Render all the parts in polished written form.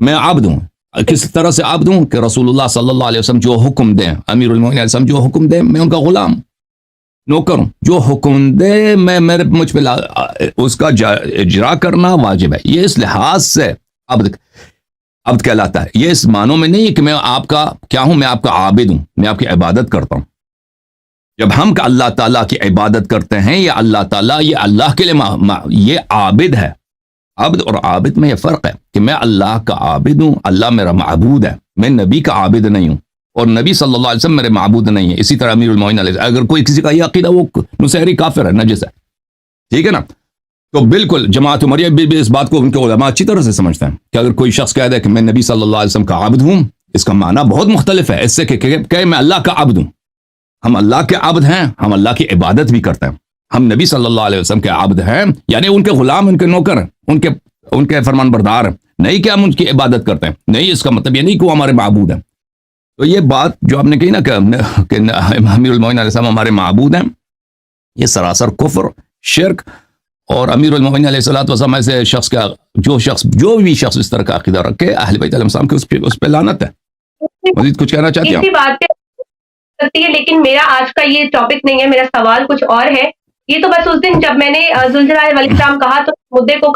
میں عبد ہوں. کس طرح سے عبد ہوں کہ رسول اللہ صلی اللہ علیہ وسلم جو حکم دیں, امیر المومنین علیہ السلام جو حکم دیں, میں ان کا غلام نوکر ہوں. جو حکم دے میں مجھ پہ اس کا اجرا کرنا واجب ہے. یہ اس لحاظ سے عبد کہلاتا ہے. یہ اس معنوں میں نہیں کہ میں آپ کا کیا ہوں, میں آپ کا عابد ہوں, میں آپ کی عبادت کرتا ہوں. جب ہم اللہ تعالیٰ کی عبادت کرتے ہیں, یہ اللہ تعالیٰ یہ اللہ کے لیے یہ عابد ہے. عبد اور عابد میں یہ فرق ہے کہ میں اللہ کا عابد ہوں, اللہ میرا معبود ہے. میں نبی کا عابد نہیں ہوں, اور نبی صلی اللہ علیہ وسلم میرے معبود نہیں ہے. اسی طرح امیر المومنین علیہ السلام, اگر کوئی کسی کا یہ عقیدہ, وہ نصیری کافر ہے, نجس ہے. ٹھیک ہے نا. تو بالکل جماعت عمریہ بھی اس بات کو ان کے علماء اچھی طرح سے سمجھتے ہیں کہ اگر کوئی شخص کہہ دے کہ میں نبی صلی اللہ علیہ وسلم کا عابد ہوں, اس کا معنی بہت مختلف ہے اس سے کہ میں اللہ کا عبد ہوں. ہم اللہ کے عبد ہیں, ہم اللہ کی عبادت بھی کرتے ہیں. ہم نبی صلی اللہ علیہ وسلم کے عبد ہیں, یعنی ان کے غلام, ان کے نوکر ہیں, ان کے فرمان بردار ہیں. نہیں کہ ہم ان کی عبادت کرتے ہیں, نہیں, اس کا مطلب یہ نہیں کہ وہ ہمارے معبود ہیں. تو یہ بات جو آپ نے کہی نا کہ امیر المومنین علیہ السلام ہمارے معبود ہیں, یہ سراسر کفر, شرک. اور امیر المومنین علیہ السلام ایسے شخص کا جو بھی شخص اس طرح کا عقیدہ رکھے, اہل بیت علیہ السلام کی اس پہ لعنت ہے. مزید کچھ کہنا چاہتی ہیں؟ بات کرتی ہے, لیکن میرا آج کا یہ ٹاپک نہیں ہے, میرا سوال کچھ اور ہے. یہ تو بس اس دن جب میں نے ذوالجلال والاکرام کہا تو مدعے کو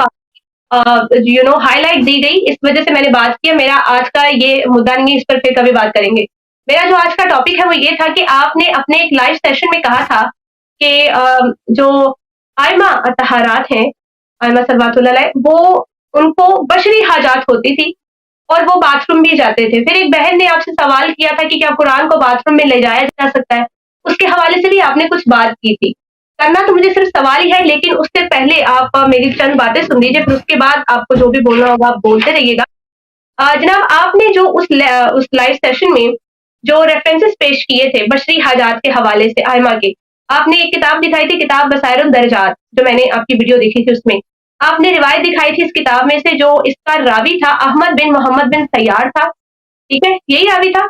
ہائی لائٹ دی گئی, اس وجہ سے میں نے بات کیا. میرا آج کا یہ مدعا نہیں, اس پر پھر کبھی بات کریں گے. میرا جو آج کا ٹاپک ہے وہ یہ تھا کہ آپ نے اپنے ایک لائیو سیشن میں کہا تھا کہ جو آئمہ طہارات ہیں, آئمہ صلوات اللہ علیہ, وہ ان کو بشری حاجات ہوتی تھی اور وہ باتھ روم بھی جاتے تھے. پھر ایک بہن نے آپ سے سوال کیا تھا کہ کیا قرآن کو باتھ روم میں لے جایا جا سکتا ہے, اس کے حوالے سے بھی آپ نے کچھ بات کی تھی. کرنا تو مجھے صرف سوال ہی ہے, لیکن اس سے پہلے آپ میری چند باتیں سن لیجیے, پھر اس کے بعد آپ کو جو بھی بولنا ہوگا آپ بولتے رہیے گا. جناب, آپ نے جو اس لائیو سیشن میں جو ریفرنسز پیش کیے تھے بشری حاجات کے حوالے سے آئمہ کے, آپ نے ایک کتاب دکھائی تھی, کتاب بصائر الدرجات, جو میں نے آپ کی ویڈیو دیکھی تھی, اس میں آپ نے روایت دکھائی تھی اس کتاب میں سے, جو اس کا راوی تھا احمد بن محمد بن سیار تھا. ٹھیک ہے, یہی راوی تھا.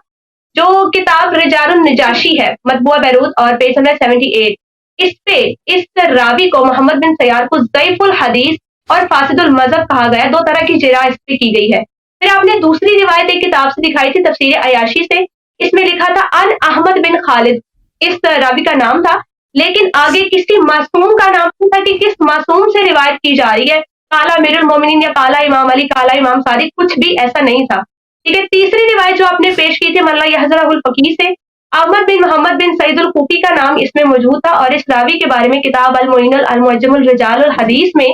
جو کتاب رجال النجاشی ہے, مطبوعہ بیروت اور پیج نمبر 78, اس پہ اس راوی کو محمد بن سیار کو ضعیف الحدیث اور فاسد المذہب کہا گیا. 2 طرح کی جرح اس پہ کی گئی ہے. پھر آپ نے دوسری روایت ایک کتاب سے دکھائی تھی, تفسیر عیاشی سے, اس میں لکھا تھا ان احمد بن خالد, اس راوی کا نام تھا, لیکن آگے کسی معصوم کا نام نہیں تھا کہ کس معصوم سے روایت کی جا رہی ہے. کالا امیر المومنین یا کالا امام علی, کالا امام صادق, کچھ بھی ایسا نہیں تھا. ٹھیک ہے. تیسری روایت جو آپ نے پیش کی تھی ملا یحزرہ الفقیہ سے, احمد بن محمد بن سعید الکوفی کا نام اس میں موجود تھا, اور اس راوی کے بارے میں کتاب المعین المعجم الرجال الحدیث میں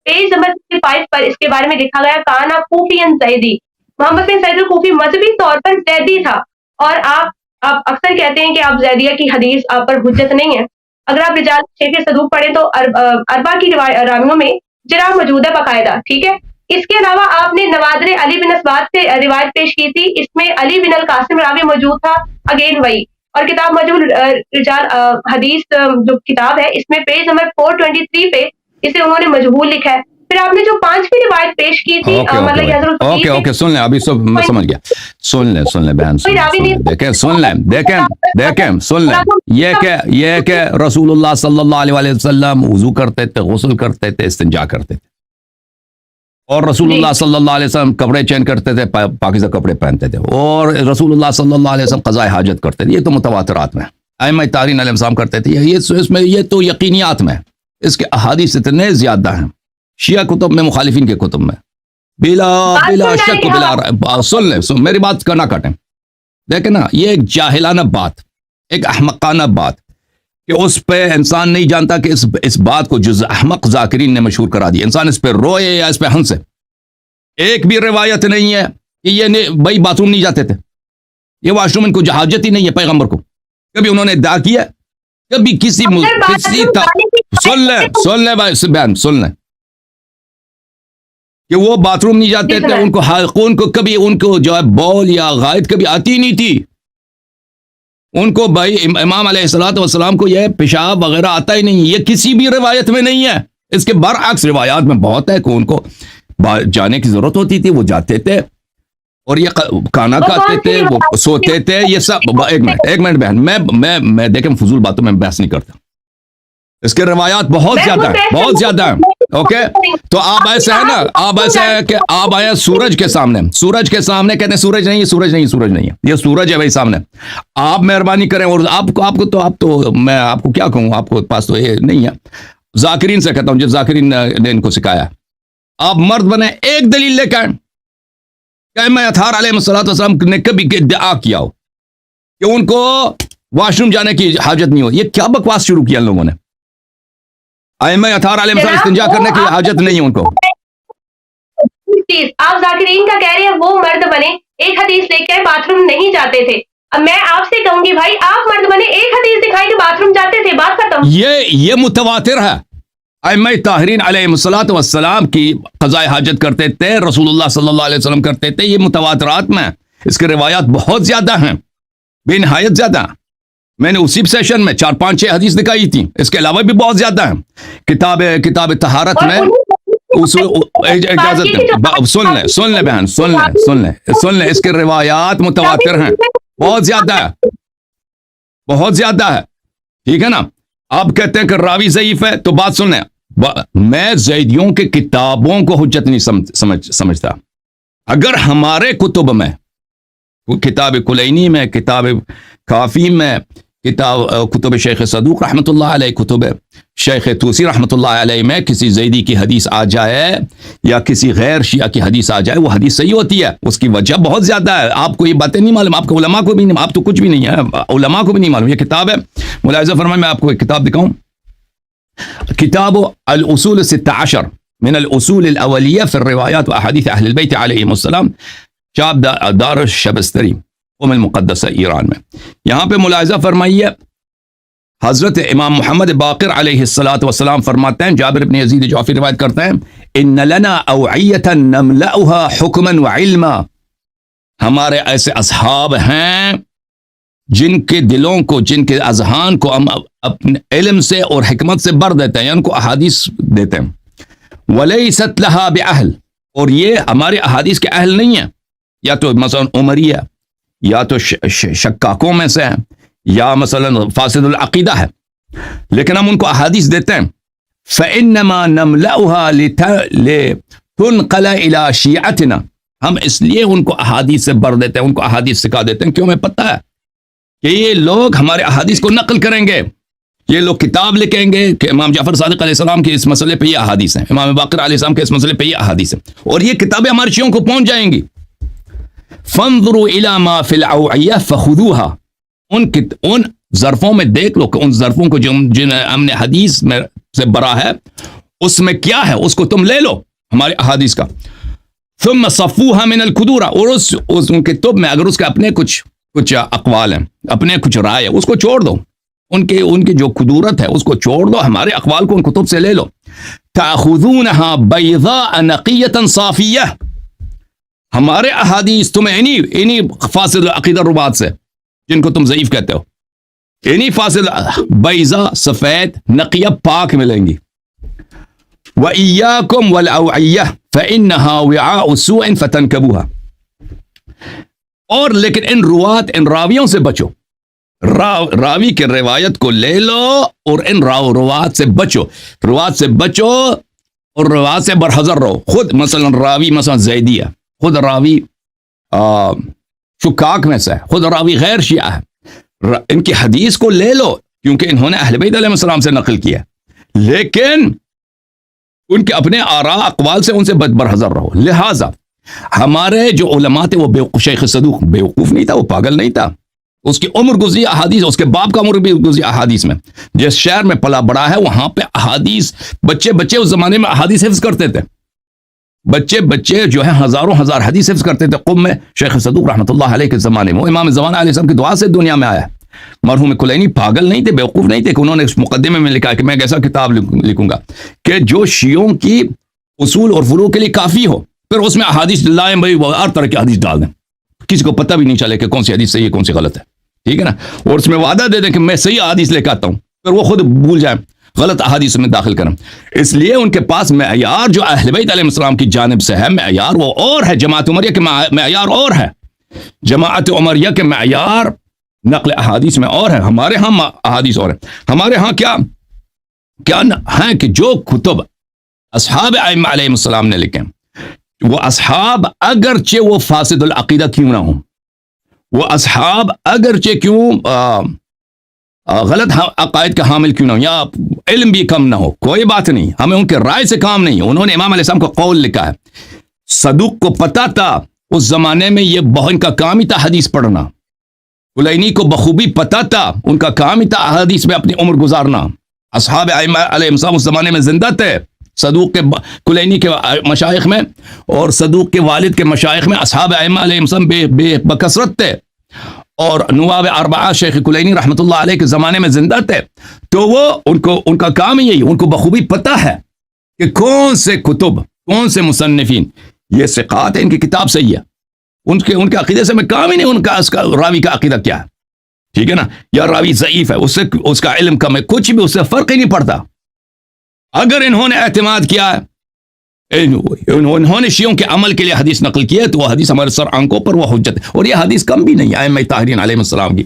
پیج نمبر 65 پر اس کے بارے میں لکھا گیا کانا کوفی زیدی. محمد بن سعید الکوفی مذہبی طور پر زیدی تھا, اور آپ اکثر کہتے ہیں کہ آپ زیدیہ کی حدیث آپ پر حجت نہیں ہے. اگر آپ رجال شیخ صدوق پڑھیں تو اربع کی راویوں میں جرح موجود ہے باقاعدہ. ٹھیک ہے. اس کے علاوہ آپ نے نوادر علی بن اسبات سے روایت پیش کی تھی, اس میں علی بن القاسم راوی موجود تھا, اگین وہی. اور کتاب مجموع رجال حدیث جو کتاب ہے, اس میں پیج نمبر 423 پہ اسے انہوں نے مجہول لکھا ہے. پھر آپ نے جو 5ویں روایت پیش کی تھی, اوکے سن لیں, ابھی سب میں سمجھ گیا. سن لیں بہن, دیکھیں سن لیں. یہ کہ رسول اللہ صلی اللہ علیہ وسلم وضو کرتے تھے, غسل کرتے تھے, استنجا کرتے تھے, اور رسول اللہ صلی اللہ علیہ وسلم کپڑے چینج کرتے تھے, پاکیزہ کپڑے پہنتے تھے, اور رسول اللہ صلی اللہ علیہ وسلم قضاء حاجت کرتے تھے. یہ تو متواترات میں ائمہ تارین علیہ السلام کرتے تھے. یہ تو یقینیات میں, اس کے احادیث اتنے زیادہ ہیں شیعہ کتب میں, مخالفین کے کتب میں, بلا شک بلا. سن لیں, میری بات کا نہ کاٹیں. دیکھیں نا, یہ ایک جاہلانہ بات, ایک احمقانہ بات, کہ اس پہ انسان نہیں جانتا کہ اس بات کو جز احمق ذاکرین نے مشہور کرا دیا. انسان اس پہ روئے یا اس پہ ہنسے. ایک بھی روایت نہیں ہے کہ یہ بھائی باتھ روم نہیں جاتے تھے, یہ واش روم ان کو حاجت ہی نہیں ہے پیغمبر کو. کبھی انہوں نے ادعا کیا, کبھی کسی سن لیں بھائی بہن, سن لیں کہ وہ باتھ روم نہیں جاتے تھے, ان کو کبھی ان کو جو ہے بول یا غائط کبھی آتی نہیں تھی. ان کو بھائی امام علیہ السلام کو یہ پیشاب وغیرہ آتا ہی نہیں. یہ کسی بھی روایت میں نہیں ہے. اس کے برعکس روایات میں بہت ہے کہ ان کو جانے کی ضرورت ہوتی تھی, وہ جاتے تھے, اور یہ کھانا کھاتے تھے, وہ سوتے تھے. یہ سب ایک منٹ بہن, میں دیکھیں فضول باتوں میں بحث نہیں کرتا. اس کے روایات بہت زیادہ ہیں, اوکے تو آپ ایسے ہے نا، آپ ایسے ہے کہ آپ آئے سورج کے سامنے، سورج کے سامنے کہتے ہیں سورج نہیں ہے، سورج نہیں، سورج نہیں ہے، یہ سورج ہے بھائی سامنے. آپ مہربانی کریں، اور آپ کو میں آپ کو کیا کہوں، آپ کو پاس تو یہ نہیں ہے. ذاکرین سے کہتا ہوں، جب ذاکرین نے ان کو سکھایا، آپ مرد بنے ایک دلیل لے کے کہ میں اطہار علیہ السلام نے کبھی ادعا کیا ہو کہ ان کو واش روم جانے کی حاجت نہیں ہو. یہ کیا بکواس شروع کیا ان لوگوں نے. ائمہ اطہار علیہ السلام استنجا کرنے کی حاجت نہیں ہے ان کو. آپ ذاکرین کا کہہ رہے ہیں وہ مرد بنے ایک حدیث لے کے باتھ روم نہیں جاتے تھے. اب میں آپ سے کہوں گی بھائی آپ مرد بنے ایک حدیث دکھائی کہ باتھ روم جاتے تھے، بات ختم. یہ متواتر ہے. ائمہ طاہرین علیہ السلام کی قضاء حاجت کرتے تھے، رسول اللہ صلی اللہ علیہ وسلم کرتے تھے. یہ متواترات میں اس کے روایات بہت زیادہ ہیں، بے نہایت زیادہ. میں نے اسی سیشن میں 4 5 6 حدیث دکھائی تھی، اس کے علاوہ بھی بہت زیادہ ہیں. کتاب طہارت میں اجازت سن لیں بہن، سن لیں اس کے روایات متواتر ہیں، بہت زیادہ ہے، بہت زیادہ ہے. ٹھیک ہے نا. آپ کہتے ہیں کہ راوی ضعیف ہے، تو بات سن لیں. میں زیدیوں کے کتابوں کو حجت نہیں سمجھتا. اگر ہمارے کتب میں، کتاب کلینی میں، کتاب کافی میں، کتب شیخ صدوق رحمۃ اللہ علیہ، کتب شیخ توسی رحمۃ اللہ علیہ میں کسی زیدی کی حدیث آ جائے یا کسی غیر شیعہ کی حدیث آ جائے، وہ حدیث صحیح ہوتی ہے. اس کی وجہ بہت زیادہ ہے. آپ کو یہ باتیں نہیں معلوم، آپ کو علماء کو بھی نہیں، آپ تو کچھ بھی نہیں ہے، علماء کو بھی نہیں معلوم. یہ کتاب ہے ملاحظہ فرمائیں، میں آپ کو ایک کتاب دکھاؤں. کتاب الاصول 16 من الاصول الاولیہ فی الروایات واحادیث اہل البیت علیہم السلام، چاپ دار الشبستری ام المقدسہ ایران میں. یہاں پہ ملاحظہ فرمائیے، حضرت امام محمد باقر علیہ السلام فرماتے ہیں، جابر بن یزید جعفی روایت کرتے ہیں، ان لنا اوعیۃ نملأها حکما وعلما. ہمارے ایسے اصحاب ہیں جن کے دلوں کو، جن کے اذہان کو ہم اپنے علم سے اور حکمت سے بھر دیتے ہیں، ان کو احادیث دیتے ہیں. ولیست لها باہل، اور یہ ہمارے احادیث کے اہل نہیں ہیں، یا تو مثلا عمری ہے، یا تو شکاکوں میں سے ہیں، یا مثلا فاسد العقیدہ ہے، لیکن ہم ان کو احادیث دیتے ہیں. فَإِنَّمَا نَمْلَأُهَا لِتُنْقَلَ إِلَى شِيعَتِنَا، ہم اس لیے ان کو احادیث سے بھر دیتے ہیں، ان کو احادیث سکھا دیتے ہیں، کیوں؟ ہمیں پتہ ہے کہ یہ لوگ ہمارے احادیث کو نقل کریں گے. یہ لوگ کتاب لکھیں گے کہ امام جعفر صادق علیہ السلام کے اس مسئلے پہ یہ احادیث ہیں، امام باقر علیہ السلام کے اس مسئلے پہ یہ احادیث ہیں، اور یہ کتابیں ہمارے شیعوں کو پہنچ جائیں گی. فانظروا الى ما في الاوعیہ فخذوها، ان ظرفوں میں دیکھ لو کہ ان ظرفوں کو جن ہم نے حدیث میں سے بھرا ہے اس میں کیا ہے، اس کو تم لے لو ہمارے احادیث کا. ثم صفوها من القدورہ، اور اس ان کے کتب میں اگر اس کے اپنے کچھ اقوال ہیں، اپنے کچھ رائے ہے، اس کو چھوڑ دو. ان کی جو قدورت ہے اس کو چھوڑ دو، ہمارے اقوال کو ان کتب سے لے لو. تاخذونها بيضاء نقیۃ صافیہ، ہمارے احادیث تمہیں انہی فاسد عقیدہ روات سے، جن کو تم ضعیف کہتے ہو، انہی فاسد بیضا سفید نقیہ پاک ملیں گی. وَإِيَّاكُمْ وَالْأَوْعِيَّةِ فَإِنَّهَا وِعَاءُ سُوءٍ فَتَنْكَبُوهَا، اور لیکن ان راویوں سے بچو. راوی کے روایت کو لے لو اور ان روات سے بچو، روات سے بچو اور روات سے برحذر رہو. خود مثلا راوی مثلا زیدی ہے، خود راوی شکاک میں سے ہے، خود راوی غیر شیعہ ہے، ان کی حدیث کو لے لو کیونکہ انہوں نے اہل بیت علیہ السلام سے نقل کیا، لیکن ان کے اپنے آراء اقوال سے ان سے برحذر رہو. لہٰذا ہمارے جو علماء تھے، وہ شیخ صدوق بیوقوف نہیں تھا، وہ پاگل نہیں تھا، اس کی عمر گزری احادیث، اس کے باپ کا عمر بھی گزری احادیث میں. جس شہر میں پلا بڑا ہے وہاں پہ احادیث، بچے اس زمانے میں احادیث حفظ کرتے تھے، بچے جو ہیں ہزاروں ہزار حدیث حفظ کرتے تھے. قم میں شیخ صدوق رحمۃ اللہ علیہ کے زمانے میں، وہ امام زمانہ علیہ السلام کی دعا سے دنیا میں آیا ہے. مرحوم کلینی پاگل نہیں تھے، بیوقوف نہیں تھے کہ انہوں نے اس مقدمے میں لکھا کہ میں ایک ایسا کتاب لکھوں گا کہ جو شیعوں کی اصول اور فروع کے لیے کافی ہو، پھر اس میں احادیث لائیں بھائی، ہر طرح کی حدیث ڈال دیں، کسی کو پتہ بھی نہیں چلے کہ کون سی حدیث صحیح ہے کون سی غلط ہے. ٹھیک ہے نا. اور اس میں وعدہ دے دیں کہ میں صحیح حدیث لے کے آتا ہوں، پھر وہ خود بھول جائیں، غلط احادیث میں داخل کریں. اس لیے ان کے پاس معیار جو اہل بیت علیہ السلام کی جانب سے ہے، معیار وہ اور ہے. جماعت عمریہ کے معیار اور ہے، جماعت عمریہ کے معیار نقل احادیث میں اور ہے. ہمارے ہاں احادیث اور ہیں. ہمارے ہاں کیا ہیں کہ جو کتب اصحاب ائمہ علیہ السلام نے لکھے. وہ اصحاب اگرچہ وہ فاسد العقیدہ کیوں نہ ہوں، وہ اصحاب اگرچہ کیوں غلط عقائد کا حامل کیوں نہ ہو، یا علم بھی کم نہ ہو، کوئی بات نہیں، ہمیں ان کے رائے سے کام نہیں. انہوں نے امام علیہ السلام کو قول لکھا ہے. صدوق کو پتا تھا اس زمانے میں یہ ان کا کام ہی تھا حدیث پڑھنا. کلینی کو بخوبی پتا تھا، ان کا کام ہی تھا حدیث میں اپنی عمر گزارنا. اصحاب ائمہ علیہ السلام اس زمانے میں زندہ تھے. صدوق کے کلینی کے مشائخ میں اور صدوق کے والد کے مشائخ میں اصحاب ائمہ علیہ السلام بے بکثرت تھے، اور نواب اربعہ شیخ کلینی رحمۃ اللہ علیہ کے زمانے میں زندہ تھے. تو وہ ان کا کام یہی، ان کو بخوبی پتہ ہے کہ کون سے کتب، کون سے مصنفین یہ ثقات ہے، ان کی کتاب صحیح ہے. ان کے عقیدے سے میں کام ہی نہیں، ان کا اس کا راوی کا عقیدہ کیا ہے، ٹھیک ہے نا، یا راوی ضعیف ہے، اس کا علم کم ہے، کچھ بھی اس سے فرق ہی نہیں پڑتا. اگر انہوں نے اعتماد کیا ہے، انہوں نے شیعوں کے عمل کے لیے حدیث نقل کی ہے، تو وہ حدیث ہمارے سر آنکھوں پر وہ حجت ہے. اور یہ حدیث کم بھی نہیں ہے ائمہ طاہرین علیہ السلام کی،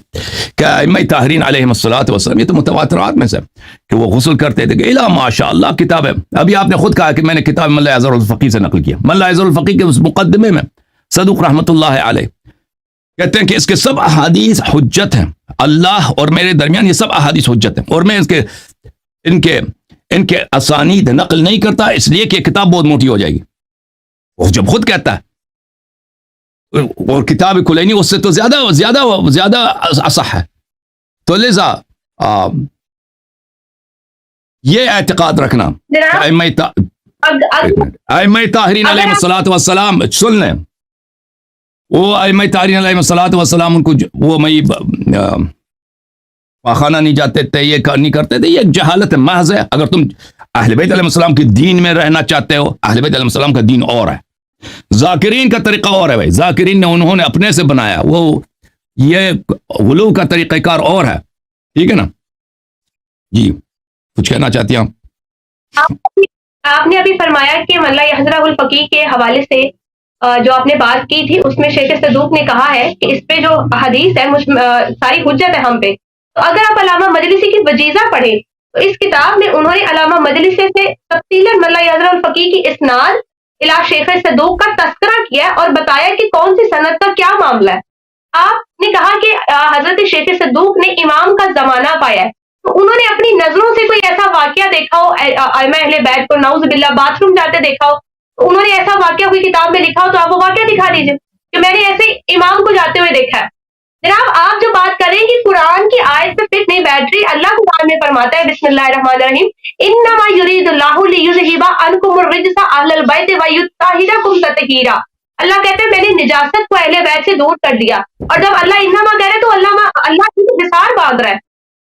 کہ ائمہ طاہرین علیہ السلام یہ تو متواترات میں سے کہ وہ غسل کرتے تھے کہ الا ماشاء اللہ کتاب ہے. ابھی آپ نے خود کہا کہ میں نے کتاب ملا اظہر الفقی سے نقل کیا. ملا اظہر الفقی کے اس مقدمے میں صدوق رحمۃ اللہ علیہ کہتے ہیں کہ اس کے سب احادیث حجت ہیں، اللہ اور میرے درمیان یہ سب احادیث حجت ہیں، اور میں ان کے اسانید نقل نہیں کرتا اس لیے کہ کتاب بہت موٹی ہو جائے گی. وہ جب خود کہتا ہے، اور کتاب کلینی اس سے تو زیادہ اصح ہے. تو لذا یہ اعتقاد رکھنا ائمہ طاہرین علیہ الصلوۃ والسلام، سن لیں، وہ ائمہ طاہرین علیہ الصلوۃ والسلام ان کو وہ پاخانہ نہیں جاتے تھے، یہ نہیں کرتے تھے، یہ جہالت محض ہے. اگر تم اہل بیت علیہ السلام کے دین میں رہنا چاہتے ہو، اہل بیت علیہ السلام کا دین اور ہے، ذاکرین کا طریقہ اور ہے. بھائی ذاکرین نے انہوں نے اپنے سے بنایا، وہ یہ غلو کا طریقہ کار اور ہے، ٹھیک ہے نا. جی کچھ کہنا چاہتی ہیں آپ نے ابھی فرمایا کہ ملا اظہر الفقی کے حوالے سے جو آپ نے بات کی تھی، اس میں شیخ صدوق نے کہا ہے کہ اس پہ جو حدیث ہے ساری حجت ہے ہم پہ. تو اگر آپ علامہ مجلسی کی وجیزہ پڑھیں تو اس کتاب میں انہوں نے علامہ مجلسی سے تفصیلاً ملا اظہر الفقی کی اسناد الی شیخ صدوق کا تذکرہ کیا اور بتایا کہ کون سی سند کا کیا معاملہ ہے. آپ نے کہا کہ حضرت شیخ صدوق نے امام کا زمانہ پایا ہے، تو انہوں نے اپنی نظروں سے کوئی ایسا واقعہ دیکھا ہو، ائمہ اہل بیت کو نعوذ باللہ باتھ روم جاتے دیکھا ہو، تو انہوں نے ایسا واقعہ کوئی کتاب میں لکھا ہو تو آپ وہ واقعہ دکھا دیجیے کہ میں نے ایسے امام کو جاتے ہوئے دیکھا ہے. جناب آپ جو بات کریں کہ قرآن کی آیت پہ فٹ نہیں بیٹھ رہی، اللہ قرآن میں فرماتا ہے بسم اللہ الرحمن الرحیم انما یرید اللہ لیذھب عنکم الرجس اہل البیت ویطہرکم تطہیرا. اللہ کہتے ہیں میں نے نجاست کو اہل بیت سے دور کر دیا. اور جب اللہ انما کہہ رہے تو اللہ کی مثال باندھ رہا ہے،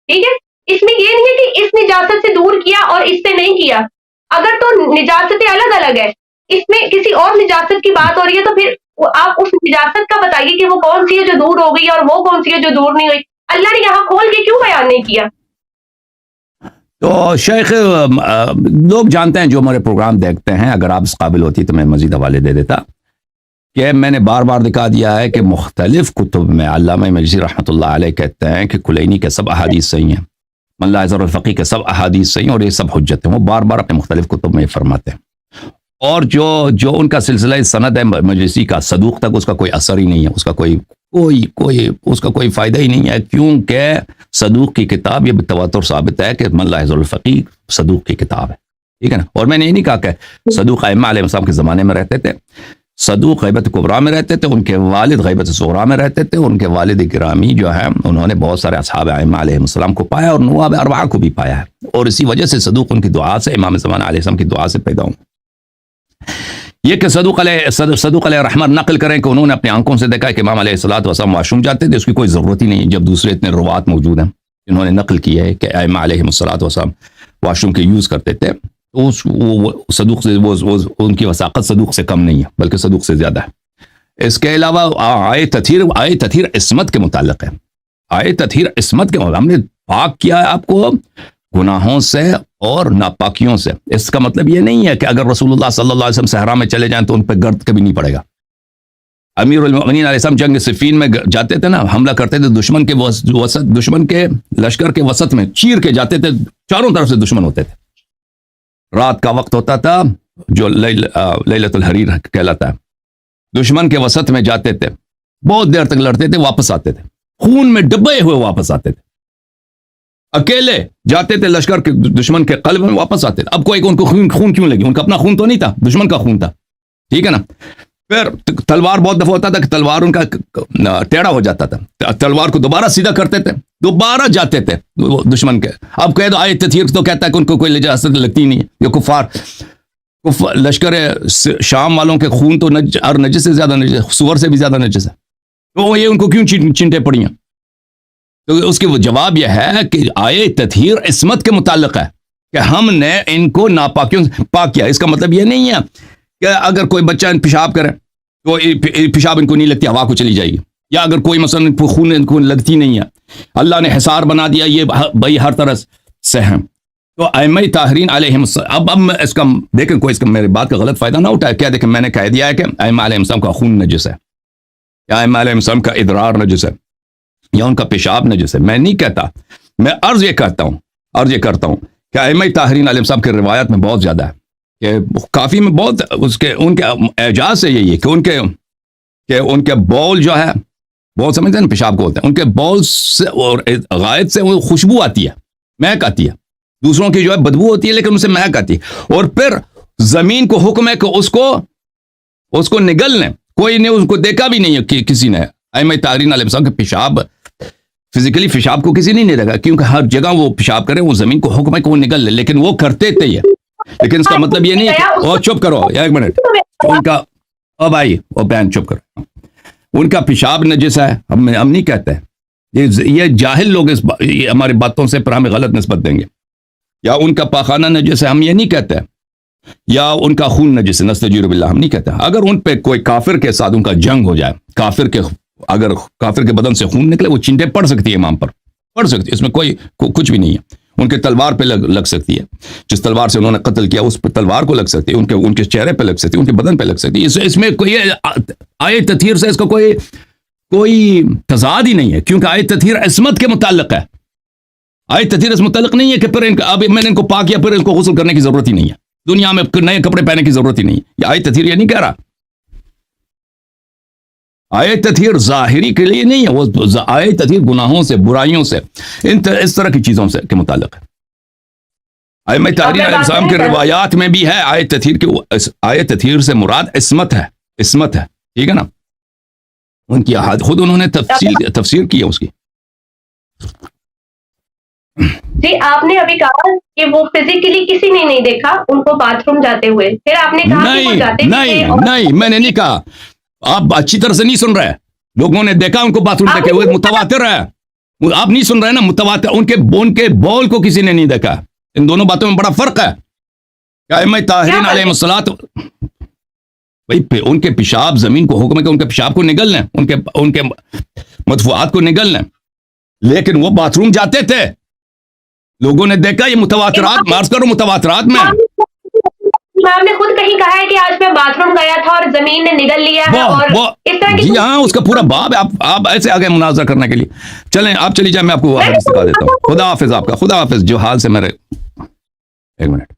ٹھیک ہے. اس میں یہ نہیں ہے کہ اس نجاست سے دور کیا اور اس سے نہیں کیا. اگر تو نجاستیں الگ الگ ہے، اس میں کسی اور نجاست کی بات ہو رہی ہے، تو پھر آپ اس نجاست کا بتائیے کہ وہ کون سی ہے جو دور ہو گئی اور وہ کون سی ہے جو دور نہیں ہوئی. اللہ نے یہاں کھول کے کیوں بیان نہیں کیا؟ تو شیخ لوگ جانتے ہیں جو ہمارے پروگرام دیکھتے ہیں، اگر آپ اس قابل ہوتی تو میں مزید حوالے دے دیتا، کہ میں نے بار بار دکھا دیا ہے کہ مختلف کتب میں علامہ مجلسی رحمۃ اللہ علیہ کہتے ہیں کہ کلینی کے سب احادیث صحیح ہیں، ملا اظہر الفقی کے سب احادیث صحیح ہیں اور یہ سب حجت ہیں. وہ بار بار اپنے مختلف کتب میں فرماتے ہیں. اور جو ان کا سلسلہ سند ہے مجلسی کا، صدوق تک اس کا کوئی اثر ہی نہیں ہے، اس کا کوئی فائدہ ہی نہیں ہے، کیونکہ صدوق کی کتاب یہ بتواتر ثابت ہے کہ ملا اظہر الفقی صدوق کی کتاب ہے، ٹھیک ہے نا. اور میں نے یہ نہیں کہا کہ صدوق ائمہ علیہ السلام کے زمانے میں رہتے تھے. صدوق غیبت کبریٰ میں رہتے تھے، ان کے والد غیبت صغریٰ میں رہتے تھے. ان کے والد گرامی جو ہیں انہوں نے بہت سارے اصحاب ائمہ علیہ السلام کو پایا اور نواب اربعہ کو بھی پایا ہے، اور اسی وجہ سے صدوق ان کی دعا سے، امام زمانہ علیہ السلام کی دعا سے پیدا ہوں. یہ کہ صدوق علیہ رحمت نقل کریں کہ انہوں نے اپنی آنکھوں سے دیکھا کہ امام علیہ الصلوۃ والسلام واش روم جاتے تھے، اس کی کوئی ضرورت ہی نہیں جب دوسرے اتنے روات موجود ہیں انہوں نے نقل کی ہے کہ ائمہ علیہ الصلوۃ والسلام واش روم کے یوز کرتے تھے. تو صدوق سے ان کی وثاقت صدوق سے کم نہیں ہے بلکہ صدوق سے زیادہ ہے. اس کے علاوہ آئے تطہیر عصمت کے متعلق ہے. آئے تطہیر عصمت کے متعلق ہم نے پاک کیا ہے آپ کو گناہوں سے اور ناپاکیوں سے. اس کا مطلب یہ نہیں ہے کہ اگر رسول اللہ صلی اللہ علیہ وسلم صحرا میں چلے جائیں تو ان پہ گرد کبھی نہیں پڑے گا. امیر المؤمنین علیہ السلام جنگ صفین میں جاتے تھے نا، حملہ کرتے تھے دشمن کے لشکر کے وسط میں چیر کے جاتے تھے، چاروں طرف سے دشمن ہوتے تھے. رات کا وقت ہوتا تھا جو لیلۃ الحریر کہلاتا ہے. دشمن کے وسط میں جاتے تھے, بہت دیر تک لڑتے تھے, واپس آتے تھے, خون میں ڈبے ہوئے واپس آتے تھے. اکیلے جاتے تھے لشکر کے دشمن کے قلب میں, واپس آتے تھے. اب کوئی ان کو خون کیوں لگی؟ ان کا اپنا خون تو نہیں تھا, دشمن کا خون تھا, ٹھیک ہے نا. پھر تلوار بہت دفعہ ہوتا تھا کہ تلوار ان کا ٹیڑھا ہو جاتا تھا, تلوار کو دوبارہ سیدھا کرتے تھے, دوبارہ جاتے تھے دشمن کے. اب کہہ دو آیت تطہیر تو کہتا ہے کہ ان کو کوئی لجاست لگتی نہیں ہے. یہ کفار لشکر شام والوں کے خون تو نجس سے زیادہ نجس, سور سے بھی زیادہ نجس ہے, تو یہ ان کو کیوں چنٹے پڑی ہیں؟ تو اس کے وہ جواب یہ ہے کہ آیت تطہیر عصمت کے متعلق ہے کہ ہم نے ان کو ناپاکیوں سے پاک کیا. اس کا مطلب یہ نہیں ہے کہ اگر کوئی بچہ پیشاب کرے تو پیشاب ان کو نہیں لگتی, ہوا کو چلی جائے گی, یا اگر کوئی مثلا خون ان کو لگتی نہیں ہے, اللہ نے حصار بنا دیا, یہ بھائی ہر طرح سے ہیں. تو ائمہ طاہرین علیہم السلام, اب اس کا دیکھیں کوئی اس کا میری بات کا غلط فائدہ نہ اٹھائے. کیا دیکھیں میں نے کہہ دیا ہے کہ ائمہ علیہم السلام کا خون نجس ہے, یا ائمہ علیہم السلام کا ادرار نجس ہے, یا ان کا پیشاب نجس ہے. میں نہیں کہتا, میں عرض یہ کرتا ہوں کہ ائمہ طاہرین علیہ السلام کی روایت میں بہت زیادہ ہے کہ کافی میں بہت ان کے اعجاز سے یہی ہے کہ ان کے بول جو ہے, بول سمجھتے ہیں نا پیشاب کو ہوتے ہیں, ان کے بول سے اور غائط سے وہ خوشبو آتی ہے, مہک آتی ہے. دوسروں کی جو ہے بدبو ہوتی ہے لیکن ان سے مہک آتی ہے. اور پھر زمین کو حکم ہے کہ اس کو نگل لیں. کوئی نے اس کو دیکھا بھی نہیں ہے کہ کسی نے ائمہ طاہرین علیہ السلام کے پیشاب, فزیکلی پیشاب کو کسی نہیں دیکھا, کیونکہ ہر جگہ وہ پیشاب کرے, وہ زمین کو حکم ہے کہ وہ نگل لے, لیکن وہ کرتے تھے یہ. لیکن اس کا مطلب یہ نہیں ہے کہ چپ کرو ایک منٹ, ان کا اب آئی وہ بہن چپ کرو, ان کا پیشاب نجس ہے ہم نہیں کہتے. یہ جاہل لوگ یہ ہماری باتوں سے پر ہمیں غلط نسبت دیں گے. یا ان کا پاخانہ نجس ہے ہم یہ نہیں کہتے, یا ان کا خون نجس ہے نستجیر باللہ ہم نہیں کہتے. اگر ان پہ کوئی کافر کے ساتھ ان کا جنگ ہو جائے, اگر کافر کے بدن سے خون نکلے, وہ چینٹے پڑ سکتی ہے امام پر, پڑ سکتی ہے, اس میں کوئی کچھ بھی نہیں ہے. ان کے تلوار پہ لگ سکتی ہے, جس تلوار سے انہوں نے قتل کیا اس پہ تلوار کو لگ سکتی ہے, ان کے چہرے پہ لگ سکتی ہے, ان کے بدن پہ لگ سکتی ہے. اس میں کوئی آیت تطہیر سے اس کا کوئی تضاد ہی نہیں ہے, کیونکہ آیت تطہیر عصمت کے متعلق ہے. آیت تطہیر اس متعلق نہیں ہے کہ پھر اب میں نے ان کو پاک کیا پھر ان کو غسل کرنے کی ضرورت ہی نہیں ہے, دنیا میں نئے کپڑے پہننے کی ضرورت ہی نہیں ہے. یہ آیت تطہیر یہ نہیں کہہ رہا. آیت تطہیر ظاہری کے لیے نہیں ہے, وہ آیت تطہیر گناہوں سے, برائیوں سے, اس طرح کی چیزوں سے کے متعلق ہے. ائمہ طاہرین علیہ السلام کے روایات میں بھی ہے آیت تطہیر کی. آیت تطہیر سے مراد عصمت ہے, ٹھیک ہے نا. ان کی خود انہوں نے تفسیر کی ہے اس کی. جی آپ نے ابھی کہا کہ وہ فزیکلی کسی نے نہیں دیکھا ان کو باتھ روم جاتے ہوئے, پھر آپ نے کہا کہ وہ جاتے نہیں میں نے نہیں کہا, آپ اچھی طرح سے نہیں سن رہے. لوگوں نے دیکھا ان کو باتھ روم دیکھے ہوئے, متواتر ہے. آپ نہیں سن رہے نا, متواتر. ان کے بول کو کسی نے نہیں دیکھا. ان دونوں باتوں میں بڑا فرق ہے. ائمہ طاہرین علیہ الصلوۃ, بھائی ان کے پیشاب زمین کو حکم ہے کہ ان کے پیشاب کو نگل لیں, ان کے مدفوعات کو نگل لیں, لیکن وہ باتھ روم جاتے تھے. لوگوں نے دیکھا, یہ متواترات مارس کرو, متواترات میں امام نے خود کہیں کہا ہے کہ آج میں باتھ روم گیا تھا اور زمین نے نگل لیا ہے, اور اس طرح کی, جی ہاں, اس کا پورا باب ہے. آپ ایسے آگے مناظرہ کرنے کے لیے چلیں, آپ چلی جائیں, میں آپ کو حدیث دکھا دیتا ہوں. خدا حافظ آپ کا, خدا حافظ. جو حال سے میرے ایک منٹ